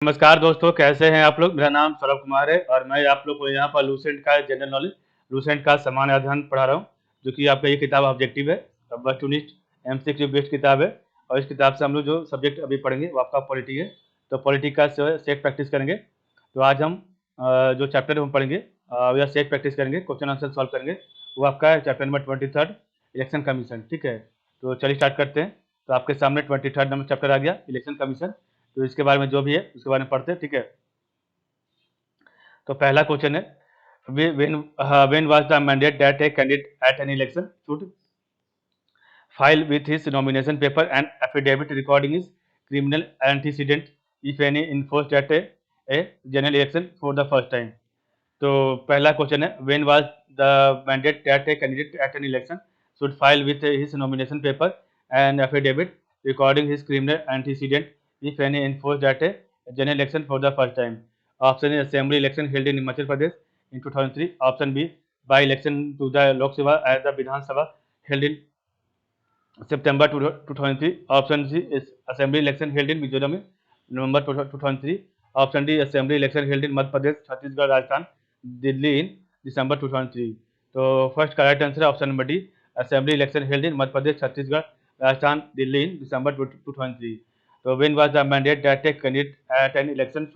नमस्कार दोस्तों, कैसे हैं आप लोग। मेरा नाम सौरभ कुमार है और मैं आप लोग को यहाँ पर लूसेंट का जनरल नॉलेज, लूसेंट का सामान्य अध्ययन पढ़ा रहा हूँ, जो कि आपका ये किताब ऑब्जेक्टिव है, वस्तुनिष्ठ एमसीक्यू बेस्ड किताब है। और इस किताब से हम लोग जो सब्जेक्ट अभी पढ़ेंगे वो आपका पॉलिटी है। तो पॉलिटी का सेट प्रैक्टिस करेंगे। तो आज हम जो चैप्टर हम पढ़ेंगे या सेट प्रैक्टिस करेंगे, क्वेश्चन आंसर सॉल्व करेंगे, वो आपका है चैप्टर नंबर 23 इलेक्शन कमीशन। ठीक है, तो चलिए स्टार्ट करते हैं। तो आपके सामने 23 नंबर चैप्टर आ गया, इलेक्शन कमीशन। तो इसके बारे में जो भी है उसके बारे में पढ़ते हैं। ठीक है, तो पहला क्वेश्चन है, when was the mandate that a candidate at an election should file with his nomination paper and affidavit recording his criminal antecedent, if any, enforced at a general election for the first time. तो पहला question है, when was the mandate that a candidate at an election should file with his nomination paper and affidavit recording his criminal antecedent, if any, enforced at a general election for the first time. Option A, assembly election held in Himachal Pradesh in 2003. Option B, by election to the Lok Sabha as the Vidhan Sabha held in September 2003. Option C is assembly election held in Mizoram in November 2003. Option D, assembly election held in Madhya Pradesh, Chhattisgarh, Rajasthan, Delhi in December 2003. तो first correct answer है option number D, assembly election held in Madhya Pradesh, Chhattisgarh, Rajasthan, Delhi in December 2003. तो when was the mandate that a candidate at an election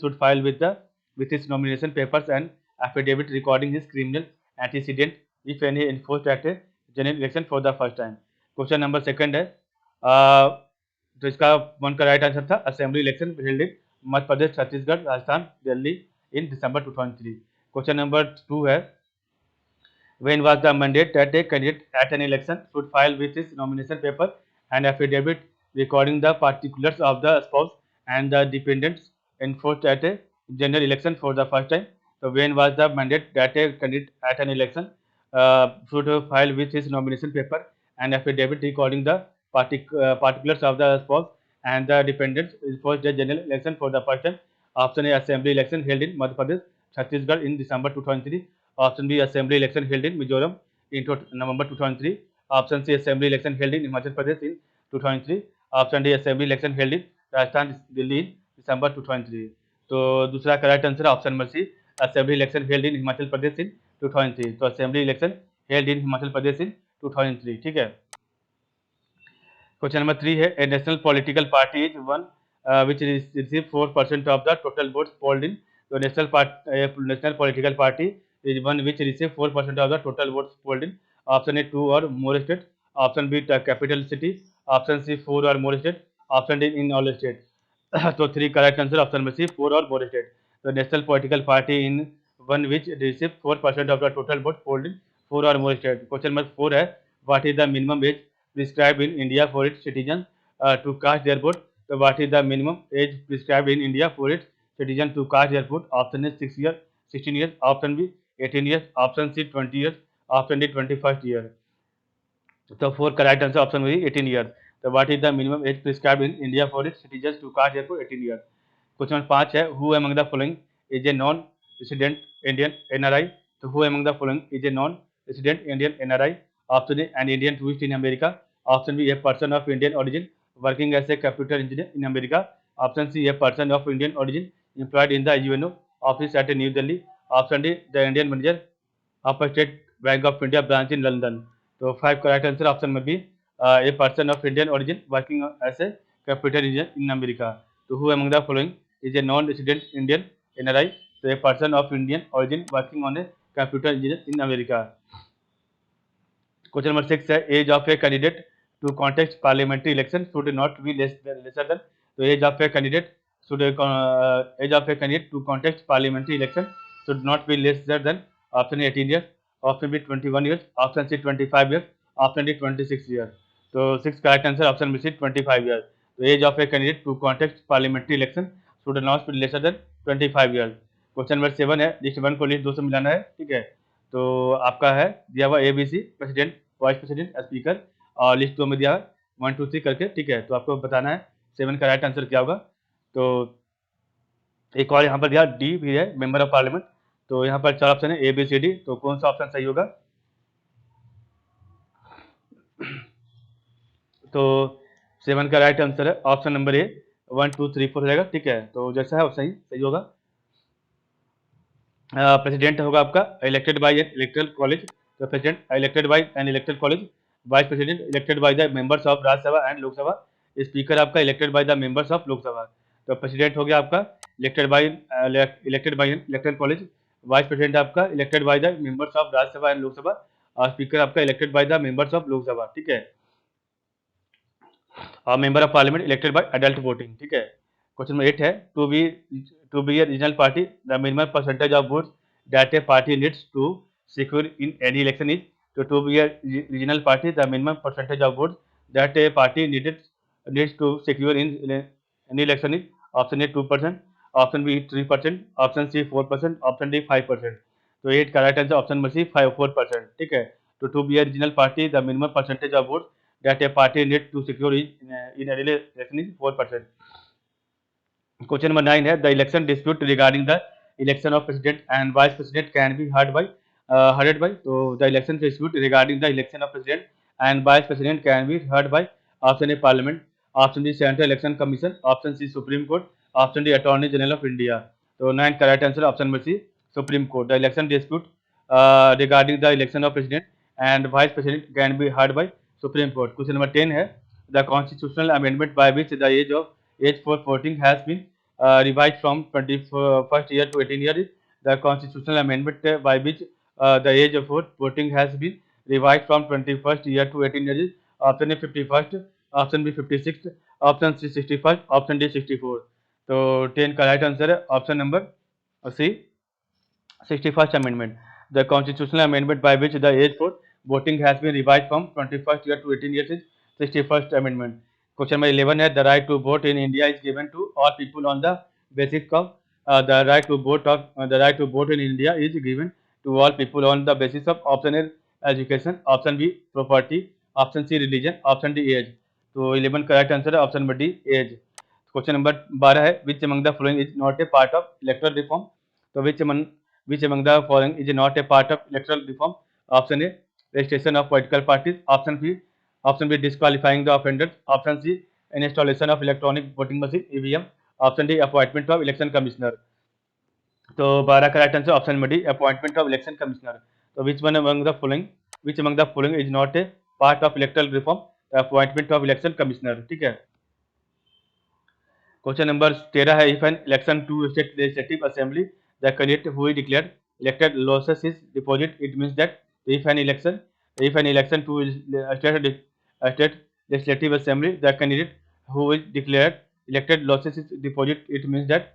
should file with his nomination papers and affidavit recording his criminal antecedent, if any, enforced at a general election for the first time. Question number second है, तो इसका one का right answer था assembly election held in Madhya Pradesh, Chhattisgarh, Rajasthan, Delhi in December 2003. Question number two है, when was the mandate that a candidate at an election should file with his nomination paper and affidavit recording the particulars of the spouse and the dependents enforced at a general election for the first time. So when was the mandate that a candidate at an election should file with his nomination paper and affidavit recording the particulars of the spouse and the dependents enforced the general election for the first time. Option A, assembly election held in Madhya Pradesh, Chhattisgarh in December 2003. Option B, assembly election held in Mizoram in November 2003. Option C, assembly election held in Himachal Pradesh in 2003. Option D, assembly election held in Rajasthan, Delhi in December 2003. तो दूसरा correct answer option number C, assembly election held in Himachal Pradesh in 2003. तो assembly election held in Himachal Pradesh in 2003. ठीक है, question number three है, a national political party is one which receive 4% of the total votes polled in. तो national political party is one which receive 4% of the total votes polled in. Option A, 2 or more state. Option B, the capital city. Option C, 4 or more state. Option D, in all state. तो three correct answer option number C, 4 और more state. तो national political party in one which receive 4% of the total vote polled in 4 और more state. Question number 4 है, what is the minimum age prescribe in India for its citizen to cast their vote. तो what is the minimum age prescribe in India for its citizen to cast their vote. Option A 6 year, 16 year. Option B 18 years. Option C 20 years. Option D 21st year. तो four correct answer option B 18 years. तो what is the minimum age prescribe in India for its citizen to cast their for 18 years. Question number 5 है, who among the following is a non resident Indian NRI. तो who among the following is a non resident Indian NRI. Option A, an Indian tourist in America. Option B, a person of Indian origin working as a computer engineer in America. Option C, a person of Indian origin employed in the UNO office at new Delhi. Option D, the Indian manager of State Bank of India branch in London. तो five correct answer option में B, a person of Indian origin working as a computer engineer in America. तो who among the following is a non resident Indian NRI. तो a person of Indian origin working on a computer engineer in America. Question number 6 है, age of a candidate to contest parliamentary election should not be lesser than. तो age of a candidate to contest parliamentary election should not be lesser than. Option A 18 years. Option B 21 years. Option C 25 years. Option D 26 years. तो six correct answer option B C 25 years. तो age of a candidate to contest parliamentary election should not be lesser than 25 years. Question number 7 है, list 1 को list 2 से मिलाना है. ठीक है, तो आपका है दिया हुआ ABC president, vice president, speaker, और लिस्ट 2 में दिया है 1 2 3 करके. ठीक है, तो आपको बताना है 7 का राइट आंसर क्या होगा. तो एक और यहाँ पर दिया डी भी है, मेंबर ऑफ पार्लियामेंट. तो यहाँ पर 4 ऑप्शन है ए बी सी डी. तो कौन सा ऑप्शन सही होगा. तो 7 का राइट आंसर है ऑप्शन नंबर ए, 1 2 3 4 हो जाएगा, ठीक है। तो जैसा है वैसा ही सही होगा। प्रेसिडेंट होगा आपका elected by an electoral college, तो president elected by an electoral college, vice president elected by the members of Rajya Sabha and Lok Sabha, speaker आपका elected by the members of Lok Sabha. तो प्रेसिडेंट हो गया आपका elected by an electoral college, vice president आपका elected by the members of Rajya Sabha and Lok Sabha, और speaker आपका elected by the members of Lok Sabha, ठीक है। और member of parliament elected by adult voting, ठीक है। क्वेश्चन नंबर 8 है, to be a regional party the minimum percentage of votes that a party needs to secure in any election is, तो to be a regional party the minimum percentage of votes that a party needs to secure in any election is, option A 2%, option B 3%, option C 4%, option D 5%। तो 8 का right answer option number C 4%, ठीक है। तो be a regional party the minimum percentage of votes that a party needs to secure in a election is 4%. Question number 9 है, the election dispute regarding the election of president and vice president can be heard by, so the election dispute regarding the election of president and vice president can be heard by option A parliament, option B central election commission, option C supreme court, option D attorney general of India। तो 9 का right answer option number C supreme court. The election dispute regarding the election of president and vice president can be heard by Supreme Court। Question number 10 है, the constitutional amendment by which the age for voting has been revised from 21st year to 18 years, the constitutional amendment by which the age of voting has been revised from 21st year to 18 years, option A 51st, option B 56th, option C 61st, option D 64। तो 10 का right answer है option number C 61st amendment। The constitutional amendment by which the age for voting has been revised from 21st year to 18 years is 61st amendment। Question number 11 है, the right to vote in India is given to all people on the basis of the right to vote in India is given to all people on the basis of option A education, option B property, option C religion, option D age। तो 11 का right answer है option number D age. Question number 12 है, which among the following is not a part of electoral reform, तो which among the following is not a part of electoral reform? Option A registration of political parties, option B disqualifying the offenders, option C installation of electronic voting machine EVM, option D appointment of election commissioner। तो 12 का right answer option number D appointment of election commissioner. तो which among the following is not a part of electoral reform? Appointment of election commissioner, ठीक है। Question number 13 है, if an election to state legislative assembly the candidate who is declared elected loses his deposit, it means that if an election to a state legislative assembly the candidate who is declared elected loses his deposit, it means that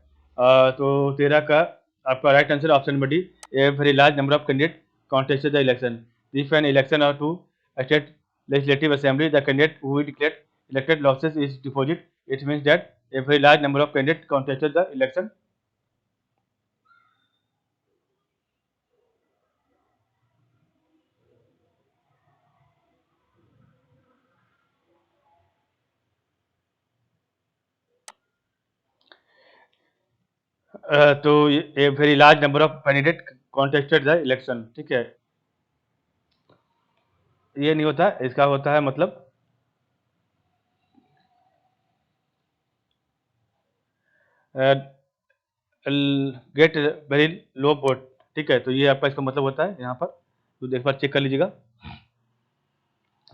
तो 13 का आपका right answer option number D a very large number of candidate contested the election। if an election or to a state legislative assembly the candidate who is declared elected loses his deposit, it means that a very large number of candidates contested the election। तो a very large number of candidate contested the election, ठीक है। ये नहीं होता, इसका होता है मतलब गेट वेरी लो वोट, ठीक है। तो ये आपका इसका मतलब होता है यहाँ पर, तो एक बार चेक कर लीजिएगा।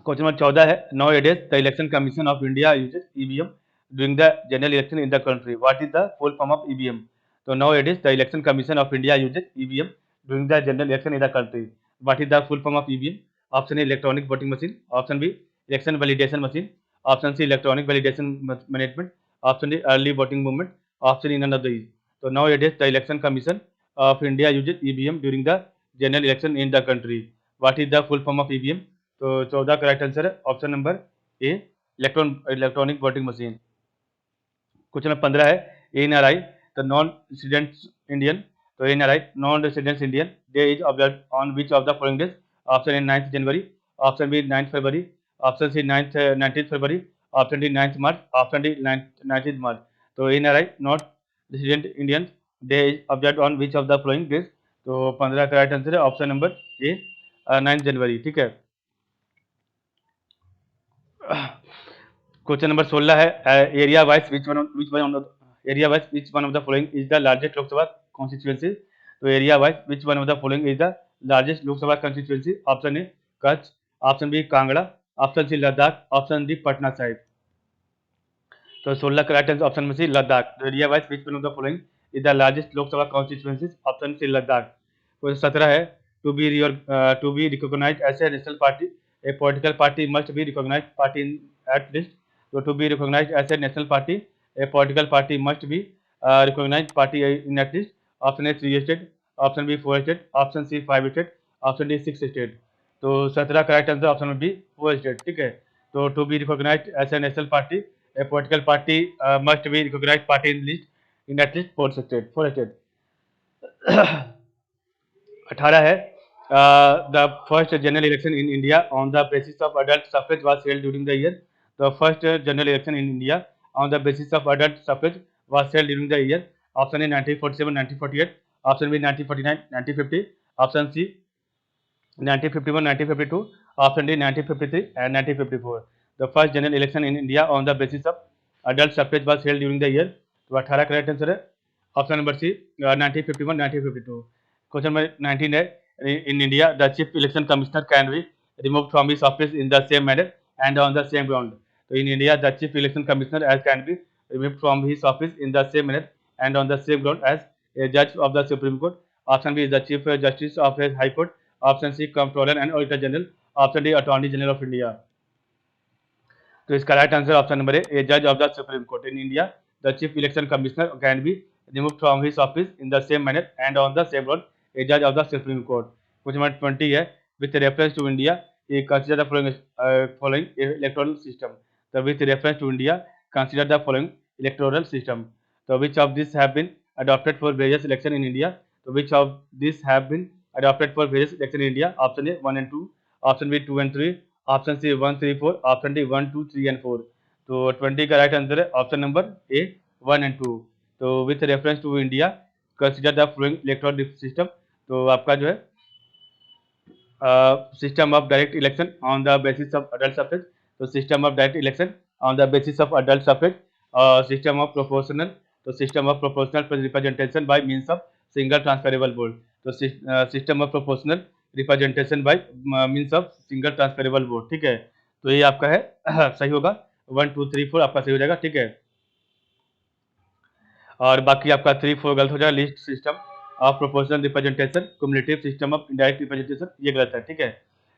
क्वेश्चन नंबर 14 है, nowadays the election commission of India uses EVM during the general election in the country, what is the full form of EVM? तो nowadays the election commission of India uses EVM during the general election in the country, what is the full form of EVM? Option A electronic voting machine, option B election validation machine, option C electronic validation management, option D early voting movement, option E none of these. तो nowadays the election commission of India uses EVM during the general election in the country, what is the full form of EVM? तो 14 का right answer है option number A electronic voting machine. Question number 15 है, NRI the non residents Indian, तो NRI non residents Indian day is observed on which of the following days? Option A 9 January, option B 9 February, option C 19 February, option D 9 March, option D 19 March. तो NRI not resident Indian day is observed on which of the following days? तो 15 का right answer है option number A 9 जनवरी, ठीक है। Question number 16 है area wise which one of the following is the largest Lok Sabha constituency. तो area wise which one of the following is the largest Lok Sabha constituency. Option A Kutch, option B Kangra, option C Ladakh, option D Patna Sahib. तो 16 correct answer option में C Ladakh. तो area wise which one of the following is the largest Lok Sabha constituency. Option C Ladakh. Question 17 है to be recognised as a national party a political party must be recognised party in at least. तो to be recognised as a national party a political party must be recognised party in at least. Option A 3 state, option B 4 state, option C 5 state, option D 6 state. तो 17 correct answer option में B 4 state. ठीक है, तो to be recognised as a national party a political party must be recognized party in at least 4 state 4 state। 18 है the first general election in India on the basis of adult suffrage was held during the year। the first general election in India on the basis of adult suffrage was held during the year। option A 1947 1948, option B 1949 1950, option C 1951 1952, option D 1953 and 1954। the first general election in India on the basis of adult suffrage was held during the year। तो 18 correct answer है option number C 1951 1952। Question number 19 है in India the chief election commissioner can be remove from his office in the same manner and on the same ground. तो in India the chief election commissioner as can be remove from his office in the same manner and on the same ground as a जज of the supreme court. Option B the chief justice of a high court, option C controller and auditor general, option D attorney general of India. तो इसका right answer option number A जज of the supreme Court. In India the chief election commissioner can be remove from his office in the same manner and on the same ground a जज of the supreme Court. Question number 20 है with reference to India ये consider the following electoral system. तो with reference to India consider the following electoral system. तो which of this have been adopted for various election in India। तो which of these have been adopted for various election in India। option A 1 and 2, option B 2 and 3, option C 1 3 4, option D 1 2 3 and 4। तो 20 का right answer है option number A 1 and 2। तो with reference to India consider the following electoral system. तो आपका जो है system of direct election on the basis of adult suffrage. तो system of direct election on the basis of adult suffrage, system of proportional. तो system of proportional representation by means of single transferable vote. तो system of proportional representation by means of single transferable vote. ठीक है, तो ये आपका है सही होगा 1 2 3 4 आपका सही हो जाएगा। ठीक है, और बाकी आपका 3 4 गलत हो जाएगा। List system of proportional representation, cumulative system of indirect representation ये गलत है। ठीक है,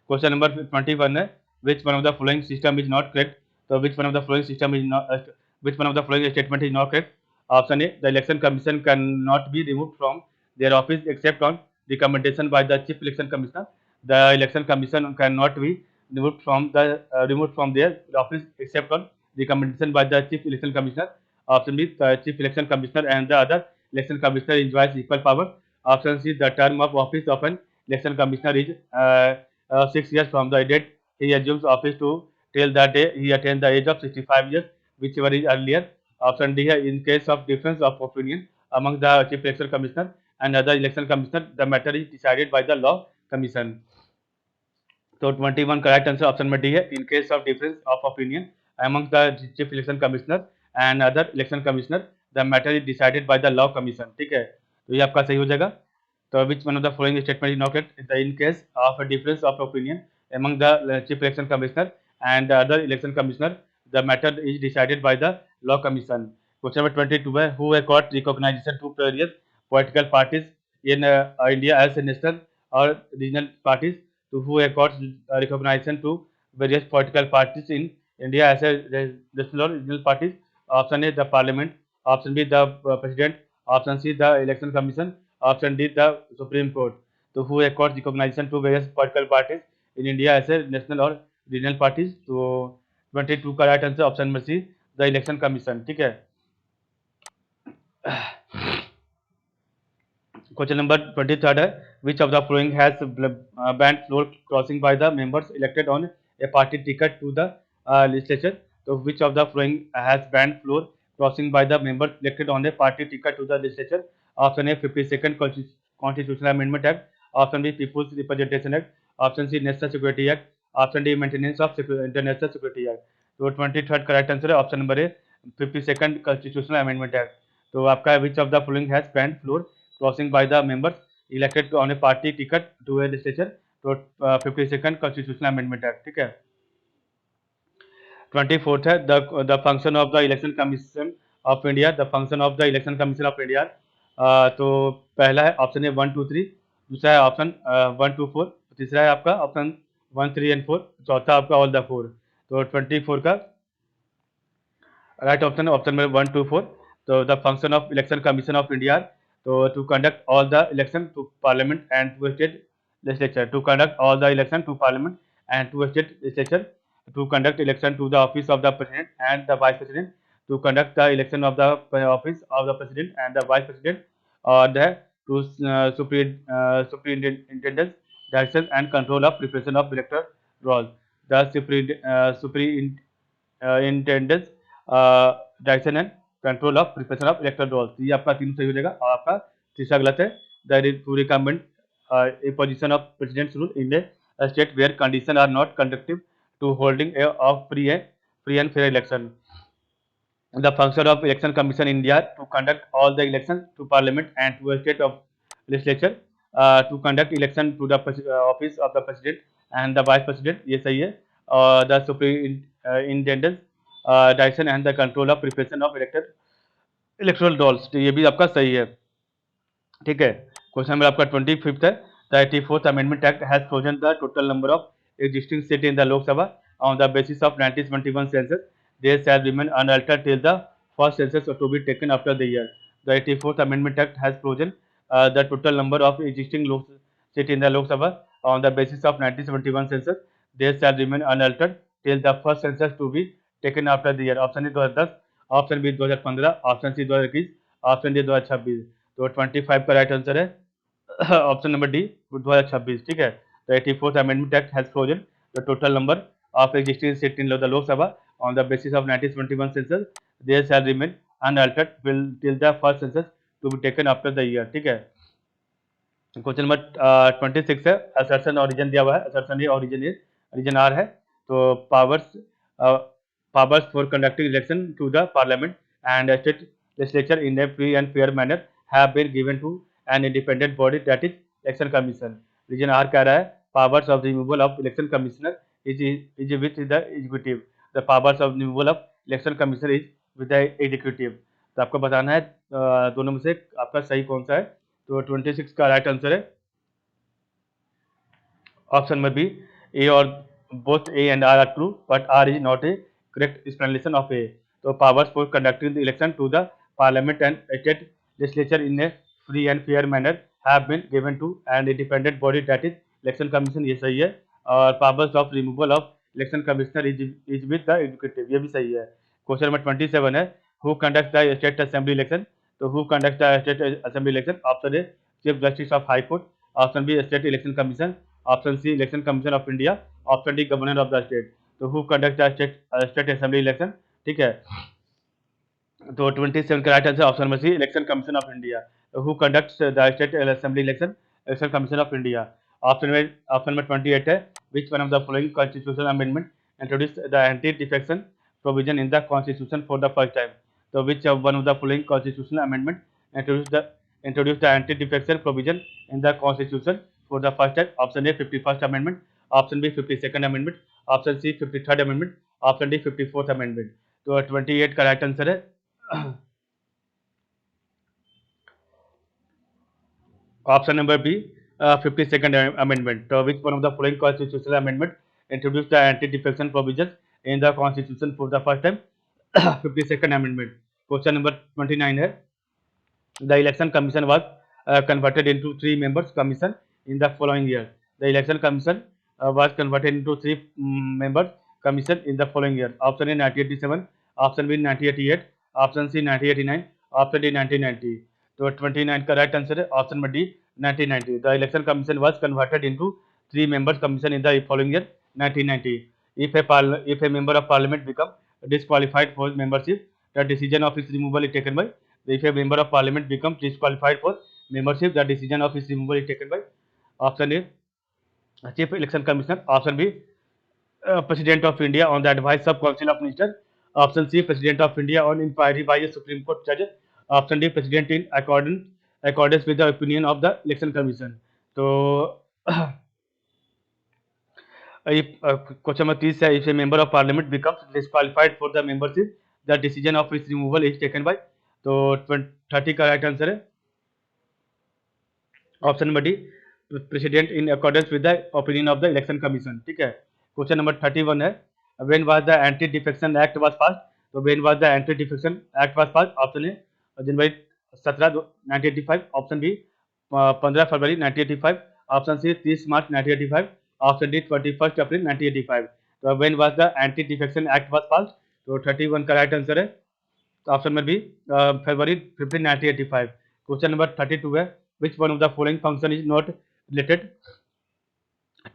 क्वेश्चन नंबर 21 है which one of the following system is not correct. तो which one of the following system is not which one of the following statement is not correct. Option A the election commission can not be remove from their office except on recommendation by the chief election commissioner। the election commission cannot be removed from their office except on recommendation by the chief election commissioner। option B the chief election commissioner and the other election commissioner enjoys equal power। option C the term of office of an election commissioner is 6 years from the date he assumes office to till the day he attains the age of 65 years whichever is earlier। option D है in case of difference of opinion among the chief election commissioner and other election commissioner the matter is decided by the law commission। तो 21 correct answer option में D है in case of difference of opinion among the chief election commissioner and other election commissioner the matter is decided by the law commission. ठीक है, तो ये आपका सही हो जाएगा। तो which one of the following statement is not correct. In case of difference of opinion among the chief election commissioner and other election commissioner the matter is decided by the law commission. Question number 22 है who has got recognition to various political parties in India as national or regional parties। to who have got recognition to various political parties in India as a national or regional parties। option A the parliament, option B the president, option C the election commission, option D the supreme court। तो who have got recognition to various political parties in India as a national or regional parties। तो 22 का right answer option में see the election commission. ठीक है, question number 23 है which of the following has banned floor crossing by the members elected on a party ticket to the legislature. तो which of the following has banned floor crossing by the members elected on a party ticket to the legislature. Option A 52nd constitutional amendment act, option B people's representation act, option C national security act, option D maintenance of international security act. तो 23rd correct answer है option number A 52nd constitutional amendment act. तो आपका which of the following has spend floor crossing by the members elected on a party ticket to a legislature. तो 52nd constitutional amendment act, ठीक है। 24th है the function of the election commission of India. The function of the election commission of India, तो पहला है option A 1 2 3, दूसरा है option 1 2 4, तीसरा है आपका ऑप्शन 1 3 एंड 4, चौथा आपका ऑल द 4। तो 24 का राइट ऑप्शन है ऑप्शन नंबर 1 2 4। तो the function of election commission of India, तो to conduct all the election to parliament and to state legislature, to conduct all the election to parliament and to state legislature, to conduct election to the office of the president and the vice president, to conduct the election of the office of the president and the vice president, or the to superintendence direction and control of preparation of electoral rolls, the superintendence direction and control of preparation of electoral rolls. ये आपका तीनों सही हो जाएगा और आपका तीसरा गलत है। To recommend a position of president's rule in a state where condition are not conductive to holding of free and fair election. The function of election commission in India to conduct all the elections to parliament and to a state of legislature, to conduct election to the office of the president and the vice president, ये सही है। The superintendence direction and the control of preparation of electoral rolls, तो ये भी आपका सही है, ठीक है। क्वेश्चन नंबर आपका 25th है the 84th amendment act has frozen the total number of existing seat in the Lok Sabha on the basis of 1971 census. They shall remain unaltered till the first census to be taken after the year. The 84th Amendment Act has frozen the total number of existing seat in the Lok Sabha on the basis of 1971 census. They shall remain unaltered till the first census to be taken after the year. Option A 2010, option B 2015, option C 2021, option D 2026। तो 25 का right answer है option number D 2026, ठीक है। The 84th Amendment Act has frozen the total number of existing seats in the Lok Sabha on the basis of 1921 census. They shall remain unaltered till the first census to be taken after the year, ठीक है। Question number 26 है assertion origin दिया हुआ है। Assertion A origin are है। तो powers for conducting election to the parliament and state legislature in a free and fair manner have been given to an independent body that is election commission. Region are कह रहा है powers of removal of election commissioner is with the executive. The powers of removal of election commissioner is with the executive. तो आपको बताना है दोनों में से आपका सही कौन सा है। तो 26 का राइट आंसर है ऑप्शन में बी ए, और both A and R true but R is not a correct explanation of A. तो powers for conducting the election to the parliament and state legislature in a free and fair manner have been given to an independent body that is election commission, ये सही है। और powers of removal of election commissioner is with the executive, ये भी सही है। Question number 27 है who conduct the state assembly election. तो who conduct the state assembly election, option A chief justice of high court, option B state election commission, option C election commission of India, option D governor of the state. तो who conduct the state assembly election, ठीक है। तो 27 का right answer option number C election commission of India. Who conducts the state assembly election commission of India. Option number 28 है which one of the following constitutional amendment introduce the anti defection provision in the constitution for the first time. तो which one of the following constitutional amendment introduce the anti defection provision in the constitution for the first time. Option A 51st amendment, option B 52nd amendment, option C 53rd amendment, option D 54th amendment. तो 28 का right answer है option number B 52nd amendment. Which one of the following constitutional amendment introduced the anti-defection provisions in the constitution for the first time? 52nd amendment. Question number 29 है the election commission was converted into 3 members commission in the following year. The election commission was converted into 3 members commission in the following year. Option A 1987, option B 1988, option C 1989, option D 1990. तो 29 का right answer है option number D 1990. The election commission was converted into 3 members commission in the following year 1990. If a member of parliament become disqualified for membership, the decision of its removal is taken by. If a member of parliament become disqualified for membership, the decision of its removal is taken by option A chief election commissioner, option B President of India on the advice of Council of Ministers. Option C, President of India on inquiry by a Supreme Court judge. Option D, President in accordance with the opinion of the Election Commission. So, if question number 3 says if a member of parliament becomes disqualified for the membership, the decision of its removal is taken by. तो 30 का right answer है option number D, president in accordance with the opinion of the election commission. ठीक है, question number 31 है when was the anti defection act was pass. तो when was the anti defection act was pass, option A January 17 1985, option B 15 February 1985, option C 30 March 1985, option D 21 April 1985। तो when was the anti defection act was pass, तो 31 का right answer है option में B फरवरी 15 1985। Question number 32 है which one of the following function is not related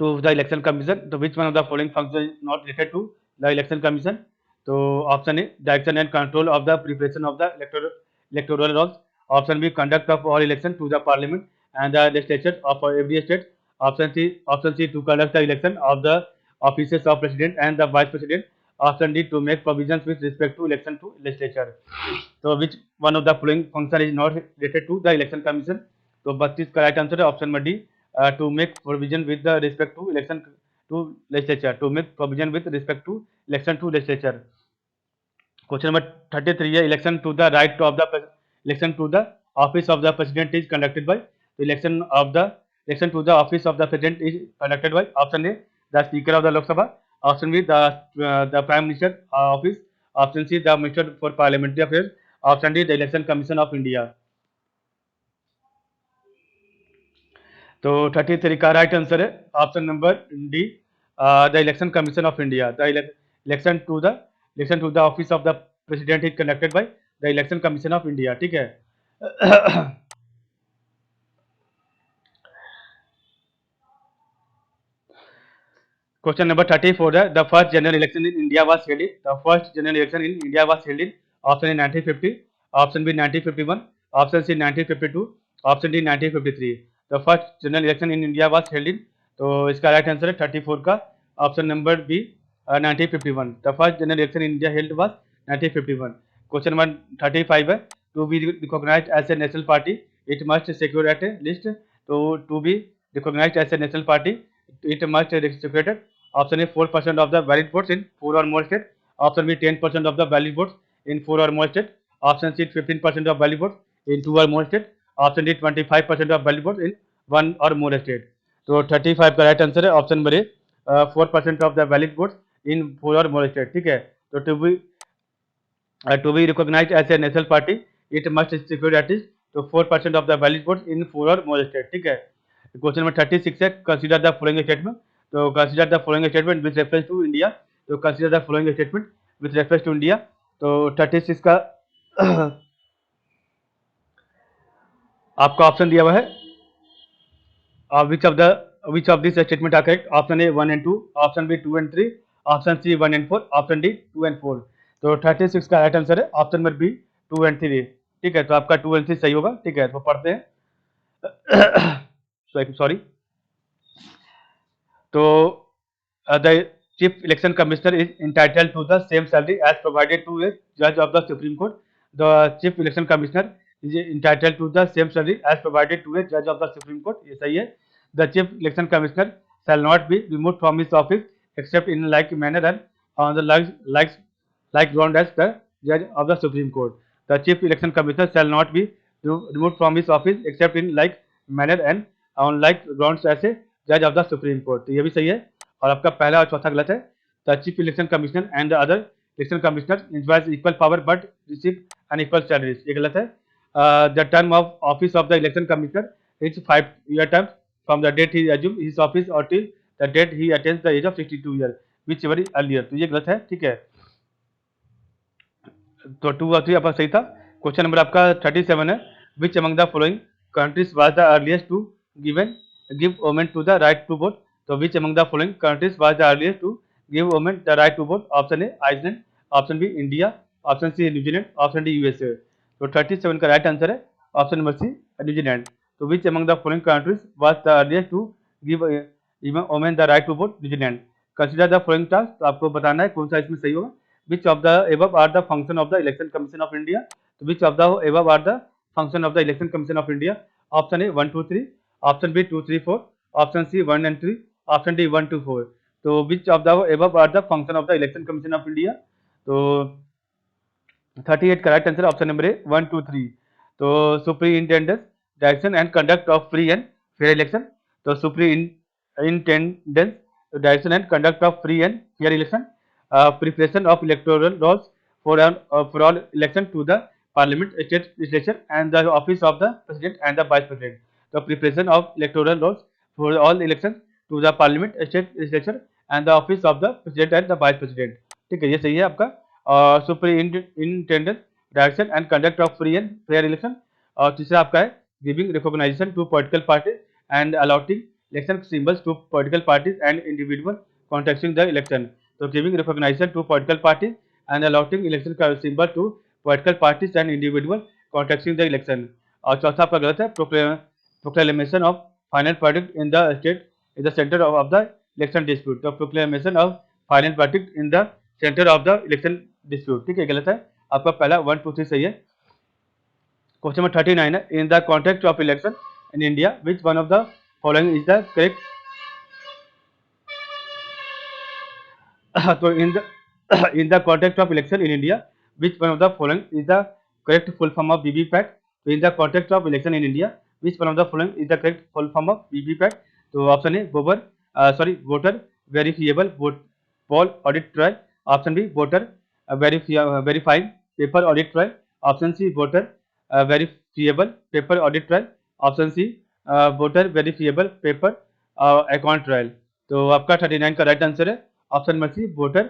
to the election commission। तो which one of the following function is not related to the election commission। तो option A direction and control of the preparation of the electoral rolls, option B conduct of all election to the parliament and the legislatures of every state, option C to conduct the election of the offices of president and the vice president, option D to make provisions with respect to election to legislature। तो which one of the following function is not related to the election commission। तो 32 का right answer है option number D, to make provision with the respect to election to legislature, to make provision with respect to election to legislature. Question number 33 है election to the right of the election to the office of the president is conducted by. तो election to the office of the president is conducted by, option A the speaker of the Lok Sabha, option B the prime minister office, option C the minister for parliamentary affairs, option D the election commission of India. तो 33 का right answer है option number D, the election commission of India. The election to the office of the president is conducted by the election commission of India. ठीक है। Question number 34 है the first general election in India was held in. The first general election in India was held in, option A 1950, option B 1951, option C 1952, option D 1953। The first general election in India was held in, तो इसका right answer है 34 का option number B 1951। The first general election in India held was 1951। Question number 35 है to be recognised as a national party it must secure at a least. तो to be recognised as a national party it must secure, option A 4% of the valid votes in 4 or more states, option B 10% of the valid votes in 4 or more states, option C 15% of valid votes in 2 or more states, option D 25% of valid votes in 1 or more states। तो 35 का right answer है option number A 4% of the valid votes in 4 or more states। ठीक है, तो to be recognised as a national party it must secure at least तो 4% of the valid votes in 4 or more states। ठीक है। Question number 36 है consider the following statement. तो consider the following statement with reference to India. तो consider the following statement with reference to India. तो 36 का आपका option दिया हुआ है which of this statement are correct, option A 1 and 2, option B 2 and 3, option C 1 and 4, option D 2 and 4। तो 36 का right answer है ऑप्शन नंबर बी 2 and 3। ठीक है, तो आपका 2 and 3 सही होगा। ठीक है, तो पढ़ते हैं सॉरी। तो the chief election commissioner is entitled to the same salary as provided to ए जज of the supreme court. The chief election commissioner is entitled to the same salary as provided to ए जज of the supreme court, ये सही है। The chief election commissioner shall not be removed from his office accept in like manner and on the like ground as the judge of the Supreme Court। The chief election commissioner shall not be removed from his office except in like manner and on like grounds as a judge of the Supreme Court। तो ये भी सही है और आपका पहला और चौथा गलत है। The chief election commissioner and the other election commissioner enjoys equal power but receive unequal salaries, ये गलत है। The term of office of the election commissioner is 5-year term from the date he assumes his office or till the date he attains the age of 62 years whichever is earlier। तो ये गलत है। ठीक है, तो 2 और 3 आपका सही था। क्वेश्चन नंबर आपका 37 है which among the following countries was the earliest to give women to the right to vote. तो which among the following countries was the earliest to give women the right to vote, option A Iceland, option B India, option C New Zealand, option D USA. तो 37 का right answer है option number C New Zealand. तो which among the following countries was the earliest to give women the right to vote, New Zealand. Consider the following task, तो आपको बताना है कौन सा इसमें सही होगा। Which of the above are the function of the election commission of India, तो which of the above are the function of the election commission of India. Option A 1 2 3, option B 2 3 4, option C 1 and 3, option D 1 2 4। तो which of the above are the function of the election commission of India, तो 38 correct answer option number A 1 2 3। तो superintendence direction and conduct of free and fair election, तो superintendence direction and conduct of free and fair election, preparation of electoral laws for all election to the parliament, state legislature and the office of the president and the vice president, the preparation of electoral laws for all elections to the parliament, state legislature and the office of the president and the vice president। ठीक है, ये सही है आपका। Superintendence direction and conduct of free and fair election. और तीसरा आपका है giving recognization to political parties and allotting election symbols to political parties and individual contesting the election, तो giving recognization to political parties and allotting election symbol to political parties and individual contesting the election। और चौथा आपका गलत है, proclamation of final verdict in the state is the center of the election dispute, तो proclamation of final verdict in the center of the election dispute। ठीक है, गलत है आपका पहला 1 2 3 सही है। क्वेश्चन नंबर 39 है, in the context of election in India which one of the following is the correct तो in the context of election in India, which one of the following is the correct full form of VVPAT? So in the context of election in India, which one of the following is the correct full form of VVPAT? तो option A voter verifiable poll audit trial, option B voter verifying paper audit trial, option C voter verifiable paper audit trial, option C voter verifiable paper account trial. तो आपका 39 का right answer है option number C voter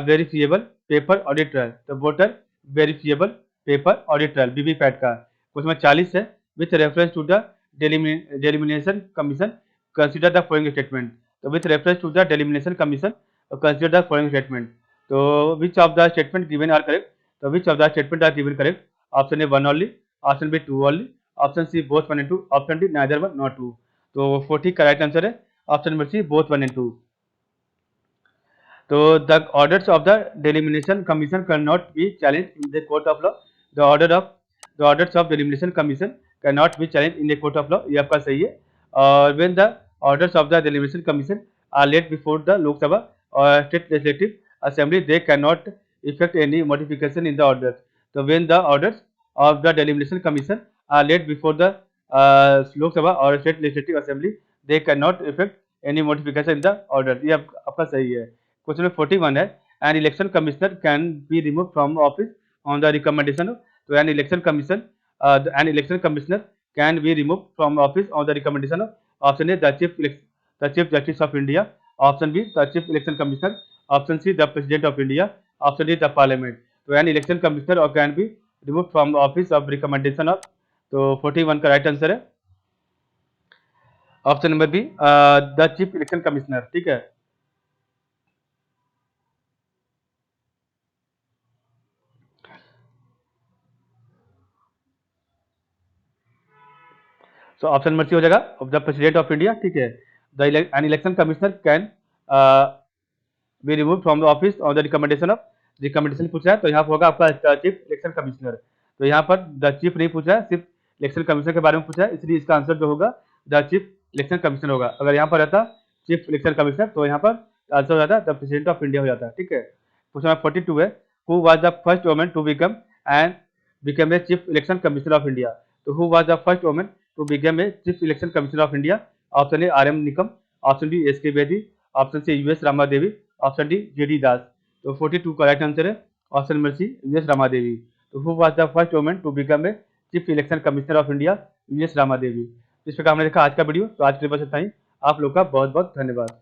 verifiable paper audit trial, तो voter verifiable paper audit trial VVPAT का। Question number 40 है, with reference to the delimitation commission consider the following statement, तो with reference to the delimitation commission consider the following statement, तो which of the statement given are correct, तो which of the statement are given correct. Option A 1 only, option B 2 only, option C both 1 and 2, option D neither 1 not 2। तो 40 का right answer है option number C both 1 and 2। तो the orders of the delimitation commission can not be challenge in the court of law, the orders of delimitation commission can not be challenge in the court of law, ये आपका सही है। और when the orders of the delimitation commission are laid before the Lok Sabha और state legislative assembly they can not effect any modification in the orders, तो when the orders of the delimitation commission are laid before the Lok Sabha और state legislative assembly they can not effect any modification in the order, ये आपका सही है। Question number 41 है, an election commissioner can be remove from office on the recommendation, तो an election commissioner can be remove from office on the recommendation of, option A the chief justice of India, option B the chief election commissioner, option C the president of India, option D the parliament. तो an election commissioner और can be remove from office of recommendation of, तो 41 का right answer है option number B the chief election commissioner. ठीक है, so option number सी हो जाएगा the president of India. ठीक है, the N election commissioner can be remove from the office on the recommendation of, recommendation पूछा है तो यहाँ पर होगा आपका चीफ इलेक्शन कमिश्नर, तो यहाँ पर द चीफ नहीं पूछा है, सिर्फ इलेक्शन कमिश्नर के बारे में पूछा है, इसलिए इसका आंसर जो होगा द चीफ इलेक्शन कमिश्नर होगा। अगर यहाँ पर रहता चीफ इलेक्शन कमिश्नर तो यहाँ पर आंसर हो जाता द प्रेसिडेंट ऑफ इंडिया हो जाता है। ठीक है, क्वेश्चन नंबर 42 है, who was the first woman to become a chief election commissioner of India, तो who was the first woman to become a chief election commissioner of India. Option A RM Nikam, option B SK Bedi, option C US Rama Devi, option D JD Das. तो 42 का right answer है option number C US Rama Devi. तो who was the first woman to become a chief election commissioner of India, US Rama Devi. इस प्रकार हमने देखा आज का वीडियो, तो आज के लिए बस इतना ही। आप लोग का बहुत बहुत धन्यवाद।